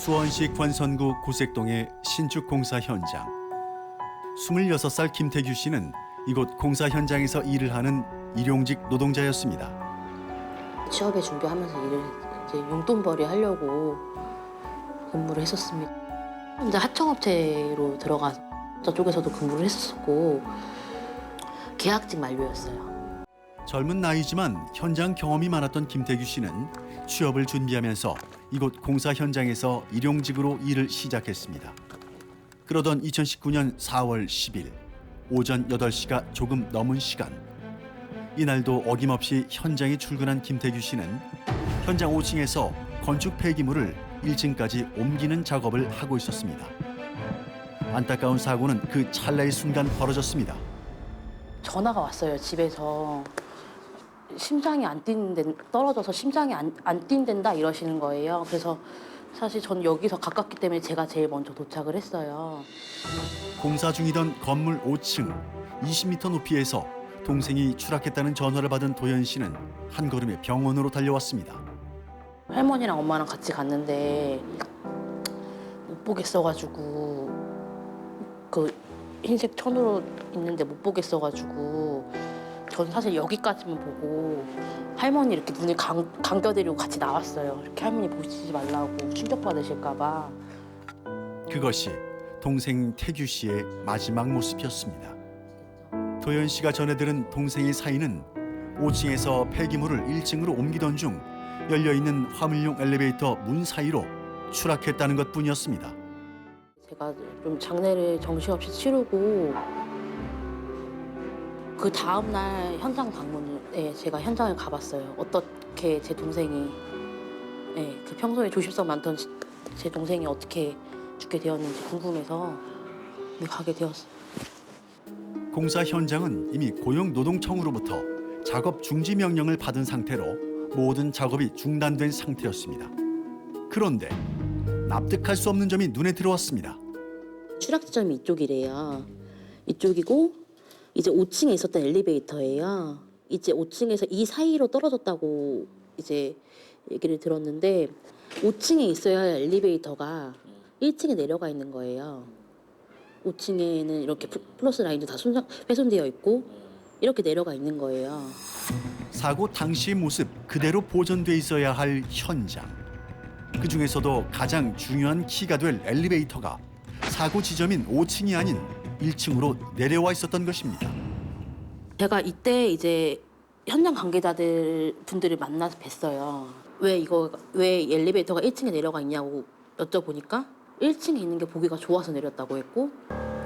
수원시 권선구 고색동의 신축 공사 현장. 26살 김태규 씨는 이곳 공사 현장에서 일을 하는 일용직 노동자였습니다. 취업에 준비하면서 일을 이제 용돈벌이 하려고 근무를 했었습니다. 이제 하청업체로 들어가서 저쪽에서도 근무를 했었고 계약직 만료였어요. 젊은 나이지만 현장 경험이 많았던 김태규 씨는 취업을 준비하면서 이곳 공사 현장에서 일용직으로 일을 시작했습니다. 그러던 2019년 4월 10일 오전 8시가 조금 넘은 시간, 이날도 어김없이 현장에 출근한 김태규 씨는 현장 5층에서 건축 폐기물을 1층까지 옮기는 작업을 하고 있었습니다. 안타까운 사고는 그 찰나의 순간 벌어졌습니다. 전화가 왔어요. 집에서 심장이 안 뛰는데 떨어져서 심장이 안 뛴댄다 이러시는 거예요. 그래서 사실 전 여기서 가깝기 때문에 제가 제일 먼저 도착을 했어요. 공사 중이던 건물 5층 20m 높이에서 동생이 추락했다는 전화를 받은 도연 씨는 한 걸음에 병원으로 달려왔습니다. 할머니랑 엄마랑 같이 갔는데 못 보겠어가지고 그 흰색 천으로 있는데 못 보겠어가지고 전 사실 여기까지만 보고 할머니 이렇게 눈을 감겨드리고 같이 나왔어요. 이렇게 할머니 보시지 말라고 충격받으실까 봐. 그것이 동생 태규 씨의 마지막 모습이었습니다. 도연 씨가 전해 들은 동생의 사인은 5층에서 폐기물을 1층으로 옮기던 중 열려있는 화물용 엘리베이터 문 사이로 추락했다는 것뿐이었습니다. 제가 좀 장례를 정신없이 치르고 그 다음날 현장 방문을 제가 현장을 가봤어요. 어떻게 제 동생이 그 평소에 조심성 많던 제 동생이 어떻게 죽게 되었는지 궁금해서 가게 되었어요. 공사 현장은 이미 고용노동청으로부터 작업 중지 명령을 받은 상태로 모든 작업이 중단된 상태였습니다. 그런데 납득할 수 없는 점이 눈에 들어왔습니다. 추락 지점이 이쪽이래요. 이쪽이고 이제 5층에 있었던 엘리베이터예요. 이제 5층에서 이 사이로 떨어졌다고 이제 얘기를 들었는데 5층에 있어야 할 엘리베이터가 1층에 내려가 있는 거예요. 5층에는 이렇게 플러스 라인도 다 훼손되어 있고 이렇게 내려가 있는 거예요. 사고 당시의 모습 그대로 보존돼 있어야 할 현장. 그 중에서도 가장 중요한 키가 될 엘리베이터가 사고 지점인 5층이 아닌 1층으로 내려와 있었던 것입니다. 제가 이때 이제 현장 관계자들 분들을 만나서 뵀어요. 왜 엘리베이터가 1층에 내려가 있냐고 여쭤보니까 1층에 있는 게 보기가 좋아서 내렸다고 했고,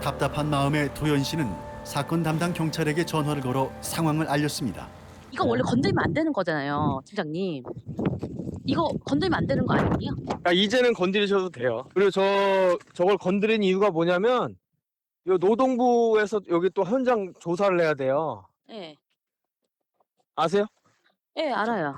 답답한 마음에 도연 씨는 사건 담당 경찰에게 전화를 걸어 상황을 알렸습니다. 이거 원래 건들면 안 되는 거잖아요, 팀장님. 이거 건들면 안 되는 거 아니에요? 이제는 건드리셔도 돼요. 그리고 저걸 건드린 이유가 뭐냐면 이 노동부에서 여기 또 현장 조사를 해야 돼요. 네. 아세요? 네, 알아요.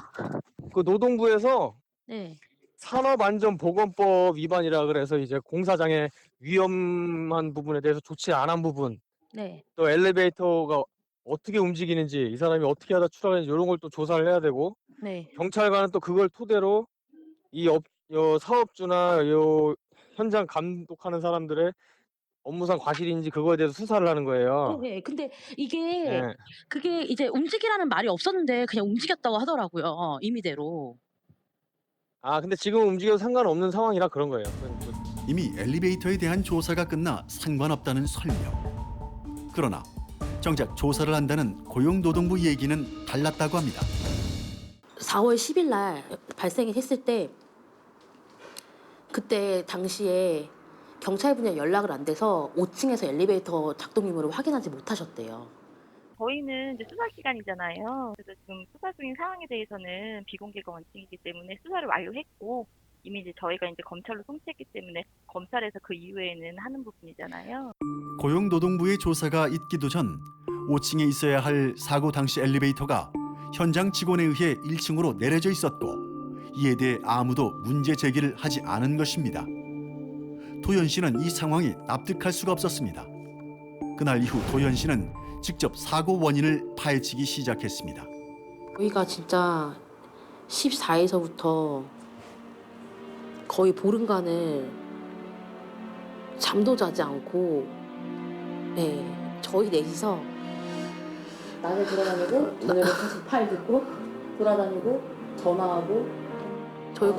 그 노동부에서 네. 산업안전보건법 위반이라 그래서 이제 공사장의 위험한 부분에 대해서 조치 안 한 부분, 네. 또 엘리베이터가 어떻게 움직이는지, 이 사람이 어떻게 하다 추락했는지 이런 걸 또 조사를 해야 되고, 네. 경찰관은 또 그걸 토대로 요 사업주나 요 현장 감독하는 사람들의 업무상 과실인지 그거에 대해서 수사를 하는 거예요. 네. 근데 이게 예. 그게 이제 움직이라는 말이 없었는데 그냥 움직였다고 하더라고요, 임의대로. 근데 지금 움직여도 상관없는 상황이라 그런 거예요. 이미 엘리베이터에 대한 조사가 끝나 상관없다는 설명. 그러나 정작 조사를 한다는 고용노동부 얘기는 달랐다고 합니다. 4월 10일 날 발생이 했을 때 그때 당시에 경찰분이 연락을 안 돼서 5층에서 엘리베이터 작동 유무를 확인하지 못하셨대요. 저희는 이제 수사 기간이잖아요. 그래서 지금 수사 중인 상황에 대해서는 비공개가 원칙이기 때문에 수사를 완료했고 이미 이제 저희가 이제 검찰로 송치했기 때문에 검찰에서 그 이후에는 하는 부분이잖아요. 고용노동부의 조사가 있기도 전 5층에 있어야 할 사고 당시 엘리베이터가 현장 직원에 의해 1층으로 내려져 있었고 이에 대해 아무도 문제 제기를 하지 않은 것입니다. 도연 씨는 이 상황이 납득할 수가 없었습니다. 그날 이후 도연 씨는 직접 사고 원인을 파헤치기 시작했습니다. 저희가 진짜 14일서부터 거의 보름간을 잠도 자지 않고 저희 넷이서 낮에 돌아다니고 저녁에 다시 팔 듣고 돌아다니고 전화하고 저희가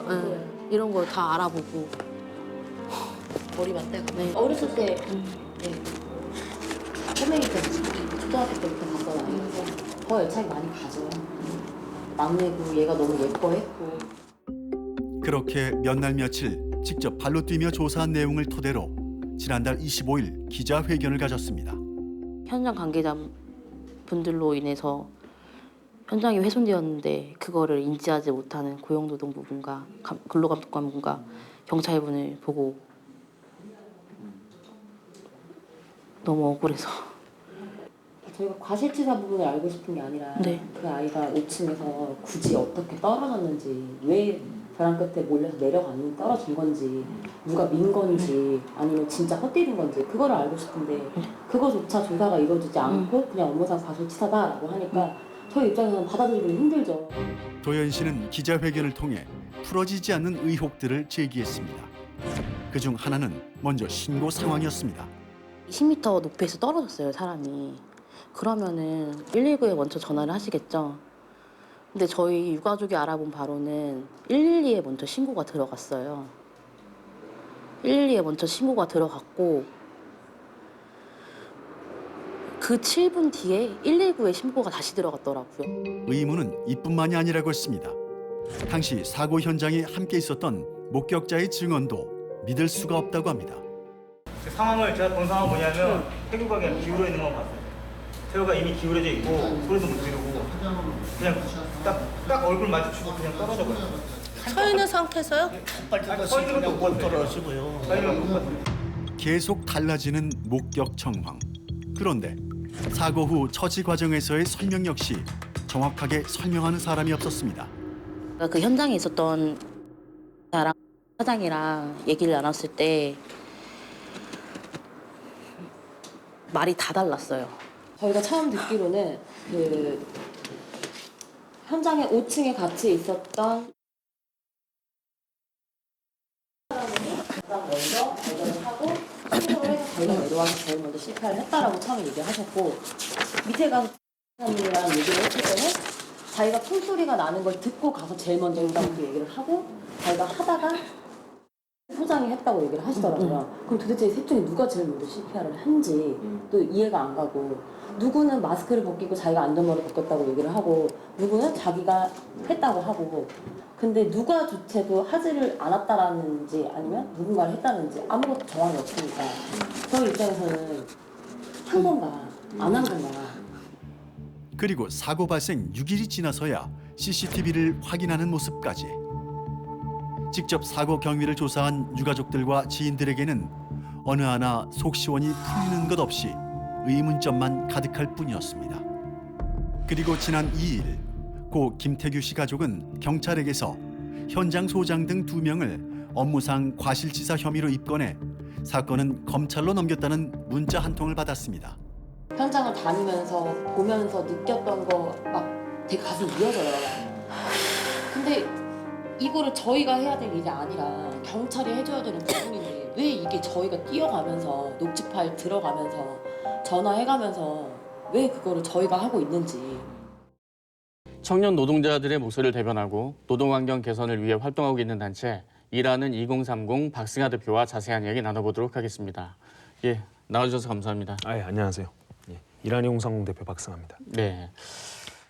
이런 거 다 알아보고 머리만 떼고. 어렸을 때 꼬맹이 때 초등학교 때부터 갔던 아이라서 더 애착이 많이 가져요. 막내고 얘가 너무 예뻐했고. 그렇게 몇 날 며칠 직접 발로 뛰며 조사한 내용을 토대로 지난달 25일 기자회견을 가졌습니다. 현장 관계자 분들로 인해서 현장이 훼손되었는데 그거를 인지하지 못하는 고용노동부분과 근로감독관분과 경찰분을 보고 너무 억울해서. 저희가 과실치사 부분을 알고 싶은 게 아니라 그 아이가 5층에서 굳이 어떻게 떨어졌는지, 왜 벼랑 끝에 몰려서 내려갔는지, 떨어진 건지, 누가 민 건지, 아니면 진짜 헛디딘 건지 그거를 알고 싶은데 그거조차 조사가 이루어지지 않고 그냥 업무상 과실치사다라고 하니까 저희 입장에서는 받아들이기 힘들죠. 도연 씨는 기자회견을 통해 풀어지지 않는 의혹들을 제기했습니다. 그중 하나는 먼저 신고 상황이었습니다. 10m 높이에서 떨어졌어요, 사람이. 그러면은 119에 먼저 전화를 하시겠죠. 근데 저희 유가족이 알아본 바로는 112에 먼저 신고가 들어갔어요. 112에 먼저 신고가 들어갔고 그 7분 뒤에 119에 신고가 다시 들어갔더라고요. 의문은 이뿐만이 아니라고 했습니다. 당시 사고 현장에 함께 있었던 목격자의 증언도 믿을 수가 없다고 합니다. 그 상황을 제가 본 상황은 뭐냐면 태구가 그냥 기울어 있는 건 봤어요. 태구가 이미 기울어져 있고 소리도 못 지르고 그냥 딱 얼굴 마주치고 그냥 떨어져 버렸어요. 서 있는 상태에서요? 서 있는 것도 못 떨어지고요. 서 있는 못 봤어요. 계속 달라지는 목격 정황. 그런데 사고 후 처치 과정에서의 설명 역시 정확하게 설명하는 사람이 없었습니다. 그 현장에 있었던 나랑 사장이랑 얘기를 나눴을 때 말이 다 달랐어요. 저희가 처음 듣기로는 그 현장에 5층에 같이 있었던 사람이 가장 먼저 발견을 하고 신고를 해서 저희가 내려와서 제일 먼저 실패를 했다라고 처음에 얘기를 하셨고, 밑에 가서 사람이랑 얘기를 했을 때는 자기가 총소리가 나는 걸 듣고 가서 제일 먼저 했다고 얘기를 하고, 자기가 하다가 소장이 했다고 얘기를 하시더라고요. 그럼 도대체 이 셋 중에 누가 제일 먼저 CPR을 한지 또 이해가 안 가고, 누구는 마스크를 벗기고 자기가 안전모를 벗겼다고 얘기를 하고, 누구는 자기가 했다고 하고, 근데 누가 주체도 하지를 않았다라는지 아니면 누군가를 했다는지 아무것도 정황이 없으니까 저희 입장에서는 한 건가 안 한 건가. 그리고 사고 발생 6일이 지나서야 CCTV를 확인하는 모습까지. 직접 사고 경위를 조사한 유가족들과 지인들에게는 어느 하나 속 시원히 풀리는 것 없이 의문점만 가득할 뿐이었습니다. 그리고 지난 2일 고 김태규 씨 가족은 경찰에게서 현장 소장 등 2명을 업무상 과실치사 혐의로 입건해 사건은 검찰로 넘겼다는 문자 한 통을 받았습니다. 현장을 다니면서 보면서 느꼈던 거 막 되게 가슴이 미어져요. 근데 이거를 저희가 해야 될 일이 아니라 경찰이 해줘야 되는 부분인데 왜 이게 저희가 뛰어가면서 녹취 파일 들어가면서 전화해가면서 왜 그거를 저희가 하고 있는지. 청년 노동자들의 목소리를 대변하고 노동환경 개선을 위해 활동하고 있는 단체 일하는 2030 박승하 대표와 자세한 이야기 나눠보도록 하겠습니다. 예, 나와주셔서 감사합니다. 안녕하세요. 일하는 2030 대표 박승하입니다. 네.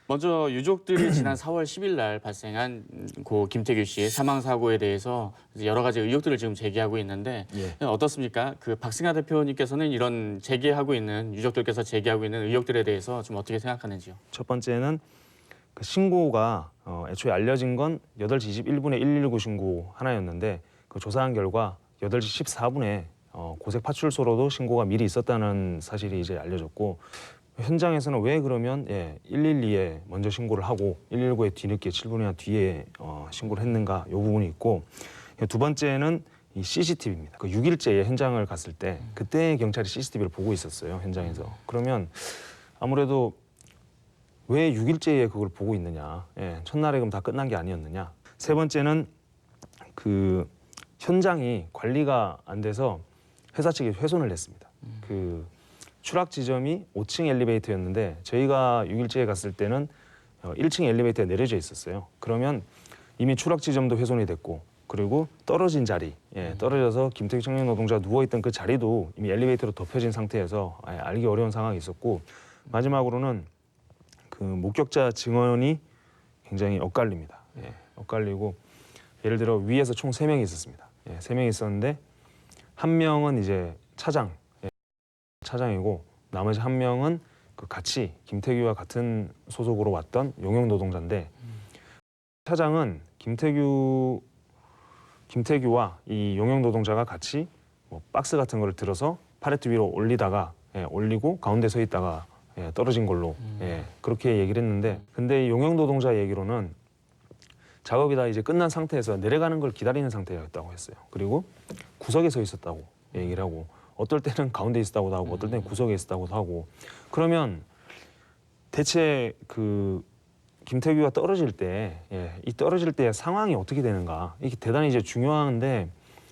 먼저 유족들이 지난 4월 10일 날 발생한 고 김태규 씨의 사망 사고에 대해서 여러 가지 의혹들을 지금 제기하고 있는데 어떻습니까? 그 박승하 대표님께서는 이런 제기하고 있는 유족들께서 제기하고 있는 의혹들에 대해서 좀 어떻게 생각하는지요? 첫 번째는 그 신고가 애초에 알려진 건 8시 21분에 119 신고 하나였는데 그 조사한 결과 8시 14분에 고색 파출소로도 신고가 미리 있었다는 사실이 이제 알려졌고, 현장에서는 왜 그러면 112에 먼저 신고를 하고 119에 뒤늦게 7분이나 뒤에 신고를 했는가, 이 부분이 있고, 두 번째는 이 CCTV입니다. 그 6일째에 현장을 갔을 때 그때 경찰이 CCTV를 보고 있었어요, 현장에서. 그러면 아무래도 왜 6일째에 그걸 보고 있느냐, 첫날에 그럼 다 끝난 게 아니었느냐. 세 번째는 그 현장이 관리가 안 돼서 회사 측이 훼손을 했습니다. 그 추락 지점이 5층 엘리베이터였는데 저희가 6일째에 갔을 때는 1층 엘리베이터에 내려져 있었어요. 그러면 이미 추락 지점도 훼손이 됐고 그리고 떨어진 자리, 떨어져서 김태규 청년 노동자가 누워있던 그 자리도 이미 엘리베이터로 덮여진 상태여서 알기 어려운 상황이 있었고 마지막으로는 그 목격자 증언이 굉장히 엇갈립니다. 엇갈리고 예를 들어 위에서 총 3명이 있었습니다. 3명이 있었는데 한 명은 이제 차장이고 나머지 한 명은 그 같이 김태규와 같은 소속으로 왔던 용역 노동자인데 차장은 김태규와 이 용역 노동자가 같이 뭐 박스 같은 거를 들어서 팔레트 위로 올리다가 올리고 가운데 서 있다가 떨어진 걸로 그렇게 얘기를 했는데 근데 이 용역 노동자 얘기로는 작업이 다 이제 끝난 상태에서 내려가는 걸 기다리는 상태였다고 했어요. 그리고 구석에 서 있었다고 얘기를 하고 어떨 때는 가운데 있었다고도 하고 어떨 때는 구석에 있었다고도 하고 그러면 대체 그 김태규가 떨어질 때 이 떨어질 때 상황이 어떻게 되는가 이게 대단히 이제 중요한데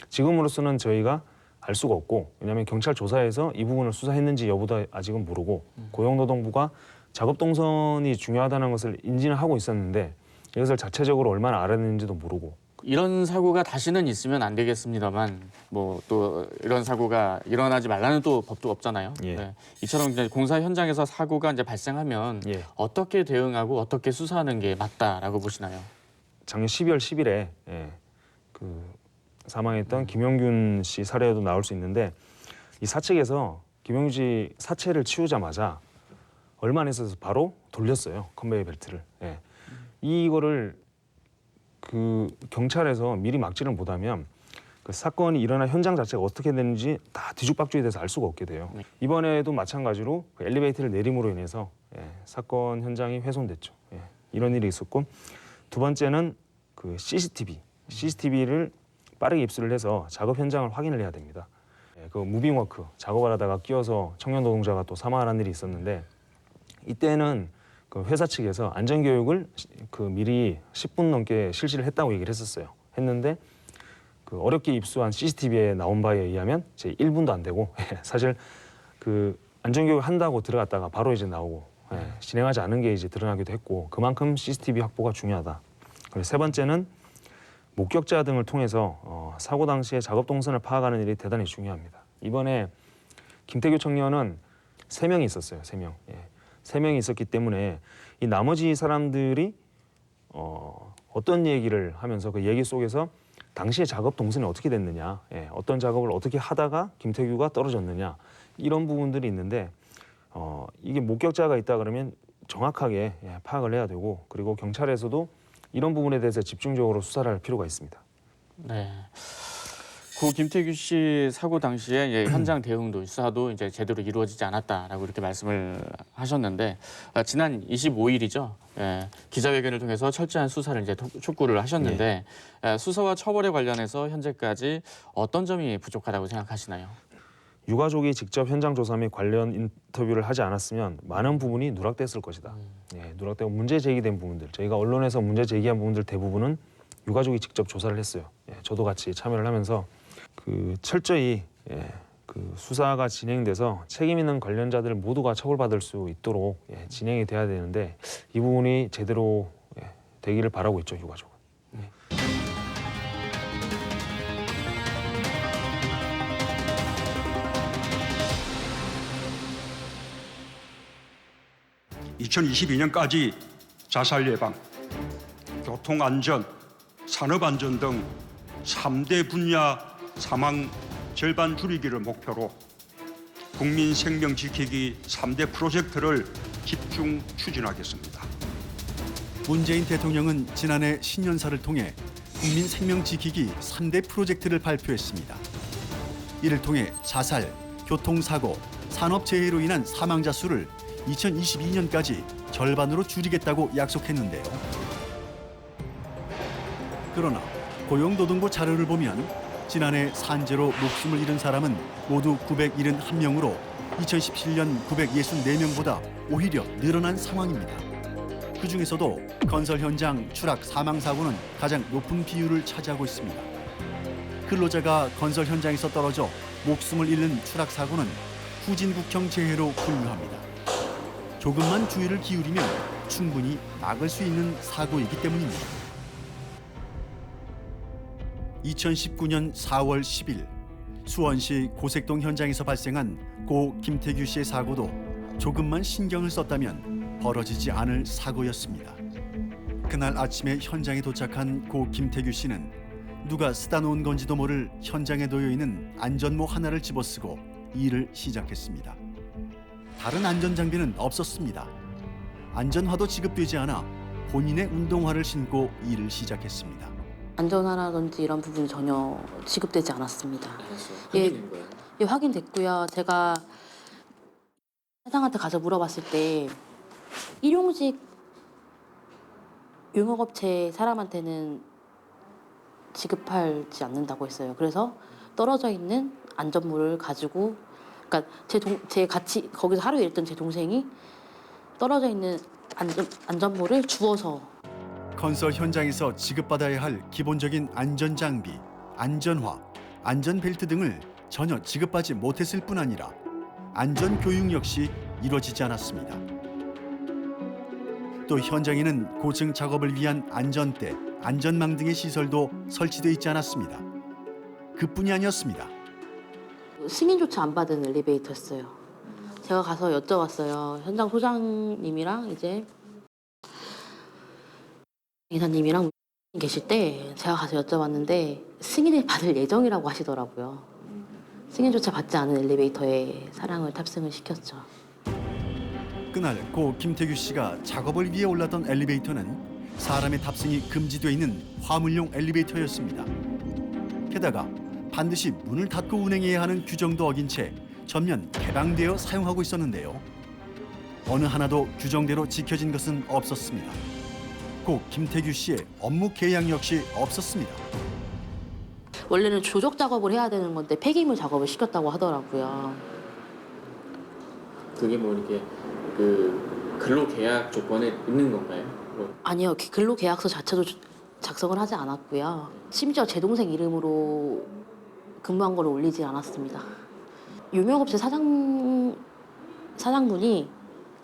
지금으로서는 저희가 알 수가 없고 왜냐하면 경찰 조사에서 이 부분을 수사했는지 여부도 아직은 모르고 고용노동부가 작업 동선이 중요하다는 것을 인지는 하고 있었는데 이것을 자체적으로 얼마나 알았는지도 모르고 이런 사고가 다시는 있으면 안 되겠습니다만 뭐 또 이런 사고가 일어나지 말라는 또 법도 없잖아요. 네. 이처럼 이제 공사 현장에서 사고가 이제 발생하면 어떻게 대응하고 어떻게 수사하는 게 맞다라고 보시나요? 작년 12월 10일에 그 사망했던 김용균 씨 사례도 나올 수 있는데 이 사측에서 김용균 씨 사체를 치우자마자 얼마 안 있어서 바로 돌렸어요. 컨베이어 벨트를. 이거를 그 경찰에서 미리 막지를 못하면 그 사건이 일어난 현장 자체가 어떻게 되는지 다 뒤죽박죽이 돼서 알 수가 없게 돼요. 이번에도 마찬가지로 그 엘리베이터를 내림으로 인해서 사건 현장이 훼손됐죠. 이런 일이 있었고 두 번째는 그 CCTV를 빠르게 입수를 해서 작업 현장을 확인을 해야 됩니다. 그 무빙워크 작업을 하다가 끼어서 청년 노동자가 또 사망하는 일이 있었는데 이때는 그 회사 측에서 안전교육을 그 미리 10분 넘게 실시를 했다고 얘기를 했는데 그 어렵게 입수한 CCTV에 나온 바에 의하면 제 1분도 안 되고 사실 그 안전교육을 한다고 들어갔다가 바로 이제 나오고 진행하지 않은 게 이제 드러나기도 했고 그만큼 CCTV 확보가 중요하다. 그리고 세 번째는 목격자 등을 통해서 사고 당시에 작업 동선을 파악하는 일이 대단히 중요합니다. 이번에 김태규 청년은 3명이 있었어요. 3명. 3명이 있었기 때문에 이 나머지 사람들이 어떤 얘기를 하면서 그 얘기 속에서 당시에 작업 동선이 어떻게 됐느냐, 어떤 작업을 어떻게 하다가 김태규가 떨어졌느냐 이런 부분들이 있는데 이게 목격자가 있다 그러면 정확하게 파악을 해야 되고 그리고 경찰에서도 이런 부분에 대해서 집중적으로 수사를 할 필요가 있습니다. 네. 고 김태규 씨 사고 당시에 현장 대응도 수사도 이제 제대로 이루어지지 않았다라고 이렇게 말씀을 하셨는데 지난 25일이죠. 기자회견을 통해서 철저한 수사를 이제 촉구를 하셨는데 수사와 처벌에 관련해서 현재까지 어떤 점이 부족하다고 생각하시나요? 유가족이 직접 현장 조사 및 관련 인터뷰를 하지 않았으면 많은 부분이 누락됐을 것이다. 누락되고 문제 제기된 부분들, 저희가 언론에서 문제 제기한 부분들 대부분은 유가족이 직접 조사를 했어요. 저도 같이 참여를 하면서 그 철저히 그 수사가 진행돼서 책임 있는 관련자들 모두가 처벌받을 수 있도록 진행이 돼야 되는데 이 부분이 제대로 되기를 바라고 있죠, 유가족은. 2022년까지 자살 예방, 교통 안전, 산업 안전 등 3대 분야 사망 절반 줄이기를 목표로 국민 생명 지키기 3대 프로젝트를 집중 추진하겠습니다. 문재인 대통령은 지난해 신년사를 통해 국민 생명 지키기 3대 프로젝트를 발표했습니다. 이를 통해 자살, 교통사고, 산업재해로 인한 사망자 수를 2022년까지 절반으로 줄이겠다고 약속했는데요. 그러나 고용노동부 자료를 보면 지난해 산재로 목숨을 잃은 사람은 모두 971명으로 2017년 964명보다 오히려 늘어난 상황입니다. 그중에서도 건설 현장 추락 사망 사고는 가장 높은 비율을 차지하고 있습니다. 근로자가 건설 현장에서 떨어져 목숨을 잃는 추락 사고는 후진국형 재해로 분류합니다. 조금만 주의를 기울이면 충분히 막을 수 있는 사고이기 때문입니다. 2019년 4월 10일 수원시 고색동 현장에서 발생한 고 김태규 씨의 사고도 조금만 신경을 썼다면 벌어지지 않을 사고였습니다. 그날 아침에 현장에 도착한 고 김태규 씨는 누가 쓰다 놓은 건지도 모를 현장에 놓여 있는 안전모 하나를 집어쓰고 일을 시작했습니다. 다른 안전 장비는 없었습니다. 안전화도 지급되지 않아 본인의 운동화를 신고 일을 시작했습니다. 안전화라든지 이런 부분이 전혀 지급되지 않았습니다. 예, 확인됐고요. 제가 사장한테 가서 물어봤을 때 일용직 용역업체 사람한테는 지급하지 않는다고 했어요. 그래서 떨어져 있는 안전모를 가지고, 그러니까 제 같이 거기서 하루 일했던 제 동생이 떨어져 있는 안전모를 주워서 건설 현장에서 지급받아야 할 기본적인 안전 장비, 안전화, 안전벨트 등을 전혀 지급받지 못했을 뿐 아니라 안전 교육 역시 이루어지지 않았습니다. 또 현장에는 고층 작업을 위한 안전대, 안전망 등의 시설도 설치되어 있지 않았습니다. 그뿐이 아니었습니다. 승인조차 안 받은 엘리베이터였어요. 제가 가서 여쭤봤어요. 현장 소장님이랑 이제 이사님이랑 계실 때 제가 가서 여쭤봤는데 승인을 받을 예정이라고 하시더라고요. 승인조차 받지 않은 엘리베이터에 사람을 탑승을 시켰죠. 그날 고 김태규 씨가 작업을 위해 올랐던 엘리베이터는 사람의 탑승이 금지되어 있는 화물용 엘리베이터였습니다. 게다가 반드시 문을 닫고 운행해야 하는 규정도 어긴 채 전면 개방되어 사용하고 있었는데요. 어느 하나도 규정대로 지켜진 것은 없었습니다. 고 김태규 씨의 업무 계약 역시 없었습니다. 원래는 조적 작업을 해야 되는 건데 폐기물 작업을 시켰다고 하더라고요. 그게 뭐 이렇게 그 근로계약 조건에 있는 건가요? 아니요, 근로계약서 자체도 작성을 하지 않았고요. 심지어 제 동생 이름으로 근무한 걸 올리지 않았습니다. 용역업체 사장분이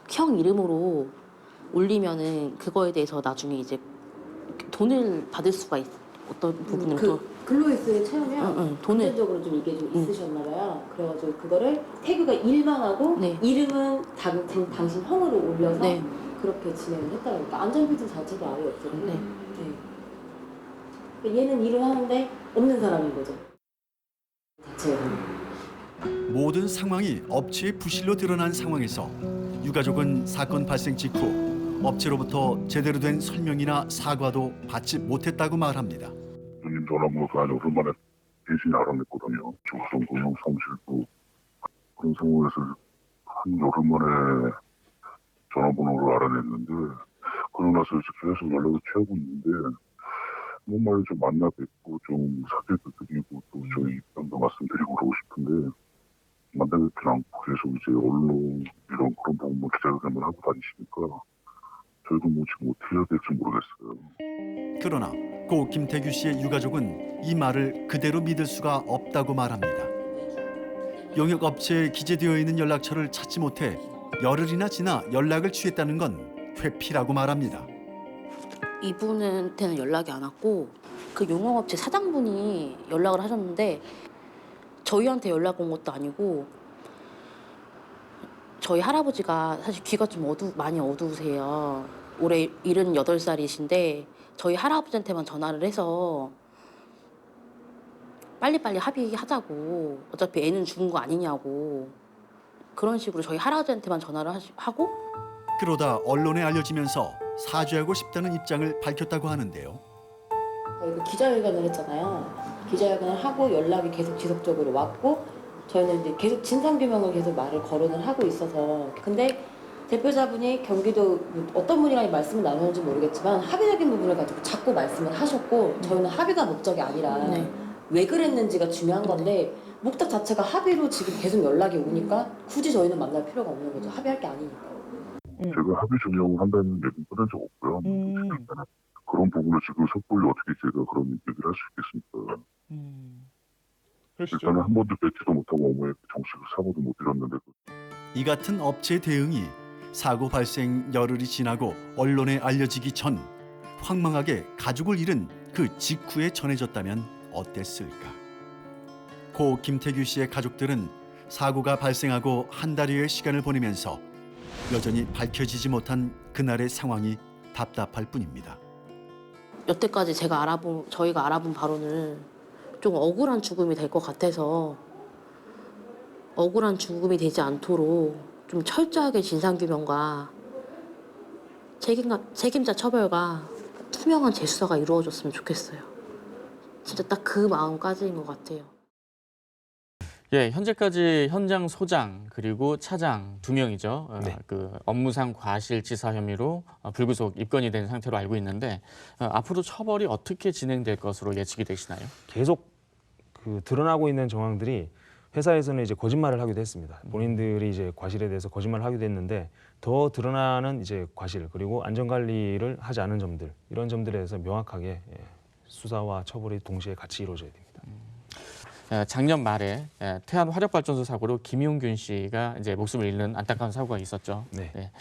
형 이름으로 올리면은 그거에 대해서 나중에 이제 돈을 받을 수가 어떤 부분을 또 근로일수에 채우면 돈을 금전적으로 좀 이게 좀 있으셨나 봐요. 그래가지고 그거를 태그가 일만 하고 네. 이름은 당신 형으로 올려서 네. 그렇게 진행을 했다고. 그러니까 안전비도 자체도 아예 없었고. 네. 그러니까 얘는 일을 하는데 없는 사람인 거죠. 자체가. 모든 상황이 업체의 부실로 드러난 상황에서 유가족은 사건 발생 직후 업체로부터 제대로 된 설명이나 사과도 받지 못했다고 말합니다. 손님 전화번호가 한 열흘 만에 대신에 알아냈거든요. 중소형 공용 사무실도 그런 상황에서 한 열흘 만에 전화번호를 알아냈는데 그러고 나서 이제 계속 연락을 취하고 있는데 정말 좀 만나 뵙고 좀 사죄도 드리고 또 저희 입장도 말씀드리고 그러고 싶은데 만나 뵙지 않고 계속 이제 언론 이런 그런 부분만 기자회견을 하고 다니시니까 저희도 뭐 지금 어떻게 해야 될지 모르겠어요. 그러나 고 김태규 씨의 유가족은 이 말을 그대로 믿을 수가 없다고 말합니다. 용역업체에 기재되어 있는 연락처를 찾지 못해 열흘이나 지나 연락을 취했다는 건 회피라고 말합니다. 이분한테는 연락이 안 왔고 그 용역업체 사장분이 연락을 하셨는데 저희한테 연락 온 것도 아니고 저희 할아버지가 사실 귀가 좀 많이 어두우세요. 올해 78살이신데 저희 할아버지한테만 전화를 해서 빨리빨리 합의하자고 어차피 애는 죽은 거 아니냐고 그런 식으로 저희 할아버지한테만 전화를 하고 그러다 언론에 알려지면서 사죄하고 싶다는 입장을 밝혔다고 하는데요. 저희가 기자회견을 했잖아요. 기자회견을 하고 연락이 계속 지속적으로 왔고 저희는 이제 계속 진상규명을 계속 말을 거론을 하고 있어서 근데 대표자분이 경기도 어떤 분이랑 말씀을 나누는지 모르겠지만 합의적인 부분을 가지고 자꾸 말씀을 하셨고 저희는 합의가 목적이 아니라 왜 그랬는지가 중요한 건데 목적 자체가 합의로 지금 계속 연락이 오니까 굳이 저희는 만날 필요가 없는 거죠. 합의할 게 아니니까. 제가 합의 증명을 한다는 얘기는 꺼낸 적 없고요. 그런 부분을 지금 섣불리 어떻게 제가 그런 얘기를 할 수 있겠습니까? 일단은 한 번도 뵙지도 못하고 어머니 정식 사고도 못 드렸는데 이 같은 업체 대응이 사고 발생 열흘이 지나고 언론에 알려지기 전 황망하게 가족을 잃은 그 직후에 전해졌다면 어땠을까? 고 김태규 씨의 가족들은 사고가 발생하고 한 달여의 시간을 보내면서 여전히 밝혀지지 못한 그날의 상황이 답답할 뿐입니다. 여태까지 저희가 알아본 바로는 좀 억울한 죽음이 될 것 같아서 억울한 죽음이 되지 않도록 좀 철저하게 진상규명과 책임자 처벌과 투명한 재수사가 이루어졌으면 좋겠어요. 진짜 딱 그 마음까지인 것 같아요. 예, 현재까지 현장 소장 그리고 차장 2명이죠. 네. 그 업무상 과실치사 혐의로 불구속 입건이 된 상태로 알고 있는데 앞으로 처벌이 어떻게 진행될 것으로 예측이 되시나요? 계속 그 드러나고 있는 정황들이 회사에서는 이제 거짓말을 하기도 했습니다. 본인들이 이제 과실에 대해서 거짓말을 하기도 했는데 더 드러나는 이제 과실 그리고 안전관리를 하지 않은 점들 이런 점들에 대해서 명확하게 수사와 처벌이 동시에 같이 이루어져야 됩니다. 작년 말에 태안 화력발전소 사고로 김용균 씨가 이제 목숨을 잃는 안타까운 사고가 있었죠. 네.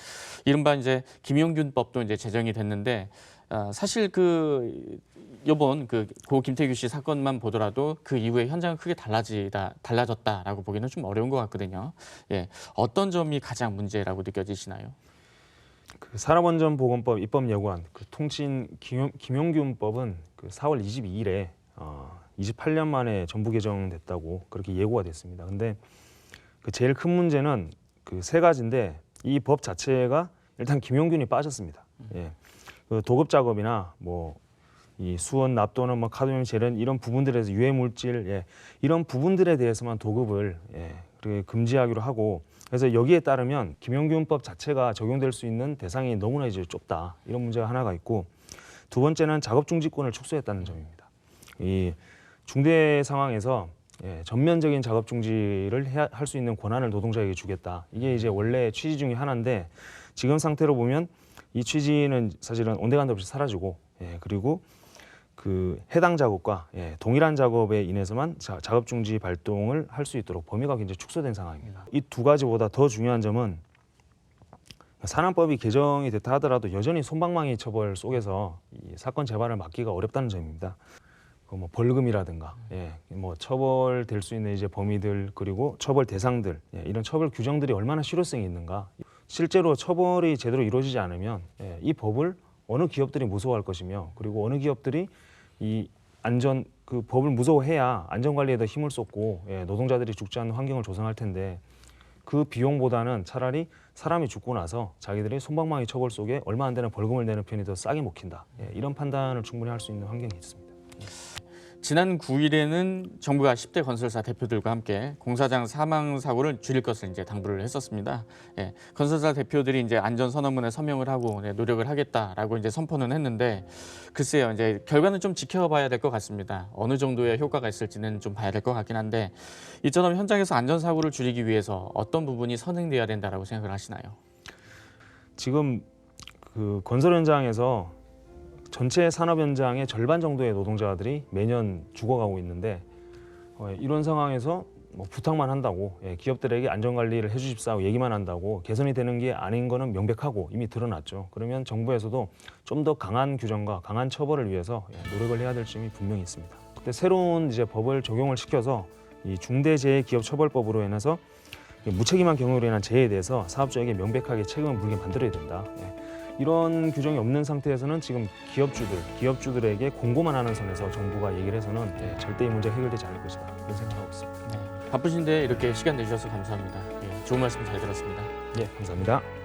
이른바 이제 김용균법도 이제 제정이 됐는데 사실 요번 고 김태규 씨 사건만 보더라도 그 이후에 현장은 크게 달라졌다라고 보기는 좀 어려운 것 같거든요. 예, 어떤 점이 가장 문제라고 느껴지시나요? 그 산업안전보건법 입법 예고안 그 통칭 김용균법은 그 4월 22일에 28년 만에 전부 개정됐다고 그렇게 예고가 됐습니다. 근데 그 제일 큰 문제는 그 3가지인데 이 법 자체가 일단 김용균이 빠졌습니다. 예. 그 도급 작업이나 뭐 이 수원 납도는 뭐 카드뮴 재련 이런 부분들에서 유해 물질 이런 부분들에 대해서만 도급을 그렇게 금지하기로 하고 그래서 여기에 따르면 김용균법 자체가 적용될 수 있는 대상이 너무나 이제 좁다 이런 문제가 하나가 있고 두 번째는 작업 중지권을 축소했다는 점입니다. 이 중대 상황에서 전면적인 작업 중지를 할 수 있는 권한을 노동자에게 주겠다. 이게 이제 원래 취지 중에 하나인데 지금 상태로 보면 이 취지는 사실은 온데간데 없이 사라지고 그리고 그 해당 작업과 동일한 작업에 인해서만 작업 중지 발동을 할 수 있도록 범위가 굉장히 축소된 상황입니다. 이 2가지보다 더 중요한 점은 산안법이 개정이 됐다 하더라도 여전히 솜방망이 처벌 속에서 이 사건 재발을 막기가 어렵다는 점입니다. 뭐 벌금이라든가 뭐 처벌될 수 있는 이제 범위들 그리고 처벌 대상들 이런 처벌 규정들이 얼마나 실효성이 있는가. 실제로 처벌이 제대로 이루어지지 않으면 이 법을 어느 기업들이 무서워할 것이며 그리고 어느 기업들이 이 그 법을 무서워해야 안전관리에 더 힘을 쏟고 노동자들이 죽지 않는 환경을 조성할 텐데 그 비용보다는 차라리 사람이 죽고 나서 자기들이 솜방망이 처벌 속에 얼마 안 되는 벌금을 내는 편이 더 싸게 먹힌다. 이런 판단을 충분히 할 수 있는 환경이 있습니다. 지난 9일에는 정부가 10대 건설사 대표들과 함께 공사장 사망 사고를 줄일 것을 이제 당부를 했었습니다. 건설사 대표들이 이제 안전 선언문에 서명을 하고 노력을 하겠다라고 이제 선포는 했는데 글쎄요, 이제 결과는 좀 지켜봐야 될 것 같습니다. 어느 정도의 효과가 있을지는 좀 봐야 될 것 같긴 한데 이처럼 현장에서 안전 사고를 줄이기 위해서 어떤 부분이 선행돼야 된다라고 생각을 하시나요? 지금 그 건설 현장에서 전체 산업 현장의 절반 정도의 노동자들이 매년 죽어가고 있는데 이런 상황에서 뭐 부탁만 한다고 기업들에게 안전관리를 해주십사 얘기만 한다고 개선이 되는 게 아닌 거는 명백하고 이미 드러났죠. 그러면 정부에서도 좀 더 강한 규정과 강한 처벌을 위해서 노력을 해야 될 점이 분명히 있습니다. 근데 새로운 이제 법을 적용을 시켜서 이 중대재해기업처벌법으로 인해서 무책임한 경우로 인한 재해에 대해서 사업자에게 명백하게 책임을 물게 만들어야 된다. 이런 규정이 없는 상태에서는 지금 기업주들에게 공고만 하는 선에서 정부가 얘기를 해서는 절대 이 문제가 해결되지 않을 것이다. 그런 생각하고 있습니다. 바쁘신데 이렇게 시간 내주셔서 감사합니다. 좋은 말씀 잘 들었습니다. 감사합니다.